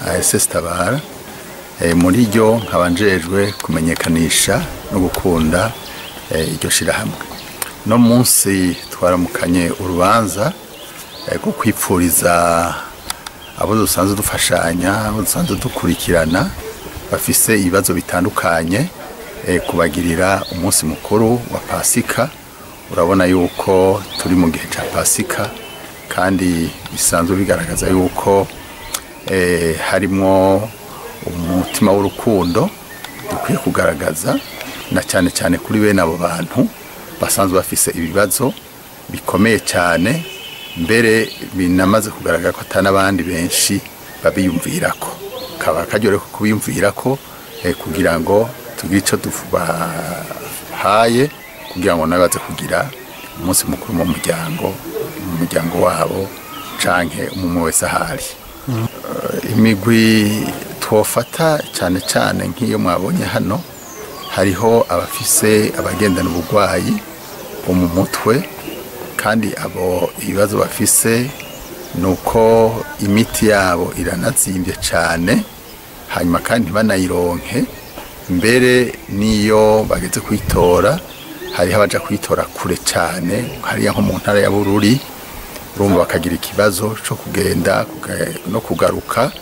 ASS Tabara muri ryo nkabanjejwe kumenyekanisha no gukunda iryo shirahamwe. No munsi twaramukanye urubanza rwo kwipfuriza abo dusanzwe dufashanya, abo dusanzwe dukurikirana bafise ibibazo bitandukanye kubagirira umunsi mukuru wa Pasika. Urabona yuko turi mu gihe cya Pasika kandi bisanzwe bigaragaza yuko harimo umutima w'urukundo dukwiye kugaragaza, na cyane cyane kuri bene abo bantu basanzwe bafise ibibazo bikomeye cyane, mbere binamaze kugaragara ko atanabandi benshi babiyumvirako. Kaba kajyore ko kubiyumvirako kugira ngo tugire ico tubahaye kugira ngo nabaze kugira umunsi mukuru mu muryango wabo canke umwe wese ahari. Imigwi twofata cyane cyane nk'iyo mwabonye hano, hariho abafise abagendana ubugwayi bwo mu mutwe, kandi abo ibibazo bafise nuko imiti yabo iranazimbye cyane, hanyuma kandi banayironke, mbere niyo bageze kwitora hariho abaja kwitora kure cyane, hariya nko mu ntara ya Bururi, urumva bakagira ikibazo cyo kugenda no kugaruka,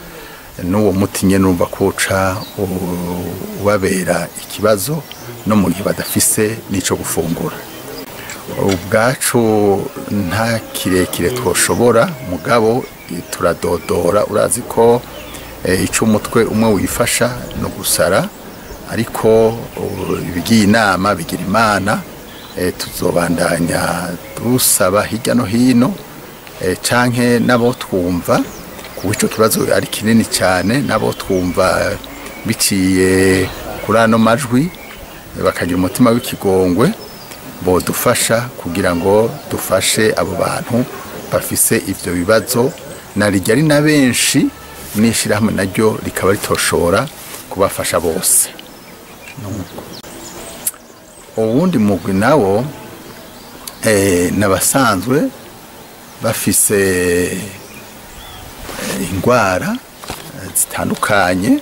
n'uwo muti nyene urumva kuca ubabera ikibazo no mu gihe badafise n'ico gufungura. Ubwacu nta kirekire twoshobora, mugabo turadodora. Urazi ko ico umutwe umwe wifasha no gusara, ariko ibigiye inama bigira imana. Tuzobandanya dusaba hirya no hino canke nabo twumva kuko kibazo ari kinini cyane, nabo twumva biciye kuri ano majwi bakagira umutima w'ikigongwe, bo dufasha kugira ngo dufashe abo bantu bafise ivyo bibazo, narijya ari na benshi, n'ishirahamwe naryo rikaba ritoshora kubafasha bose. Uwundi mugwi nawo nabasanzwe bafise ingwara zitandukanye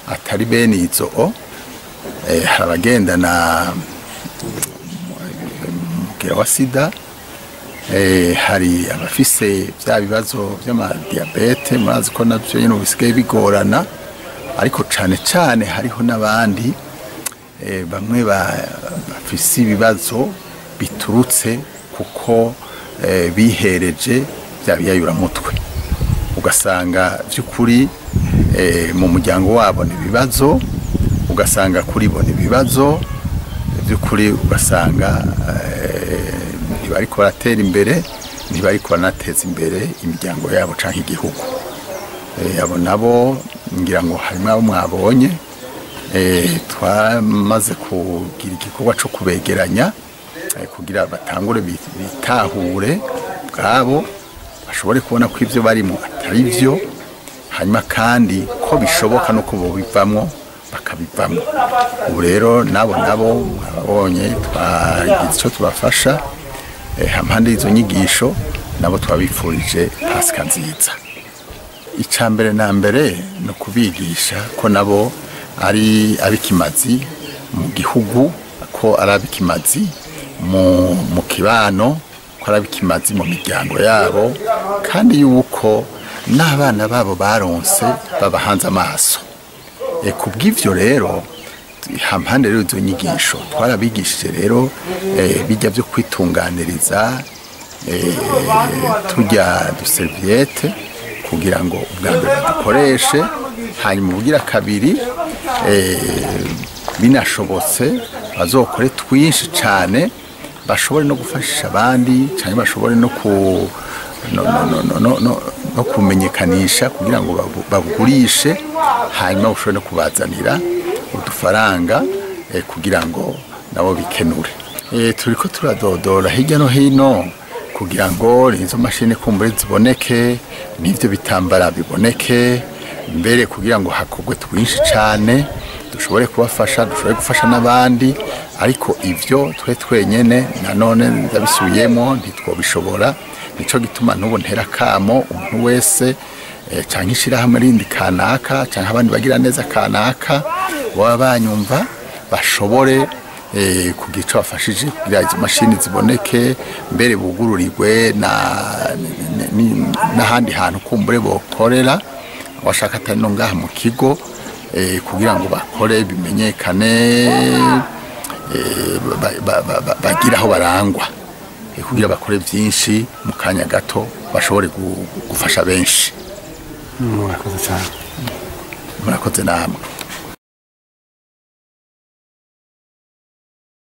atari bene izo, abagendana umugera wa sida, hari abafise bya bibazo by'amadiabete, murazi ko navyo nyene bisigaye bigorana, ariko cane cane hariho n'abandi bamwe bafise ibibazo biturutse kuko bihereje bya biyayuramutwe, ugasanga by'ukuri mu muryango wabo ni ibibazo, ugasanga kuri bo ni ibibazo by'ukuri, ugasanga ntibariko baratera imbere, ntibariko banateza imbere imiryango yabo canke igihugu. Abo nabo ngira ngo harimo abo mwabonye, twamaze kugira igikorwa cyo kubegeranya kugira batangure bitahure bwabo, bashobore kubona ko ivyo barimo atari byo, hanyuma kandi ko bishoboka no ko bobivamwo bakabivamwo. Ubu rero nabo mwabonye twagize icyo tubafasha, hampande y'izo nyigisho nabo twabifurije Pasika nziza. Icambere na mbere no kubigisha ko nabo ari abikimazi mu gihugu, ko ari abikimazi mu kibano, ko ari abikimazi mu miryango yabo, kandi yuko n'abana babo baronse babahanze amaso. Kubw'ivyo rero hampande rero izo nyigisho twarabigishije rero bijya byo kwitunganiriza turya duserviette kugira ngo ubwa mbere dukoreshe, hanyuma ubugira kabiri binashobotse bazokore twinshi cyane, bashobore no gufasha abandi cyane, bashobore no kumenyekanisha kugira ngo babugurishe, hanyuma ushobore no kubazanira udufaranga kugira ngo nabo bikenure. Turiko turadodora hirya no hino kugira ngo izo mashini kumbure ziboneke, n'ivyo bitambara biboneke, mbere kugira ngo hakogwe twinshi cyane, dushobore kubafasha, dushobore gufasha n'abandi, ariko ivyo twenyene nanone ndabisubiyemo ntitwobishobora. Nico gituma n'ubu ntera kamo umuntu wese cyangwa ishyirahamwe rindi kanaka cyangwa abandi bagira neza kanaka baba banyumva bashobore kugira icyo bafashije kugira izo mashini ziboneke mbere bugururirwe n'ahandi hantu kumbure bokorera washaka atari no ngaha mu kigo kugira ngo bakore bimenyekane bagira aho barangwa kugira bakore byinshi mu kanya gato bashobore gufasha benshi. Murakoze cyane. Murakoze namwe.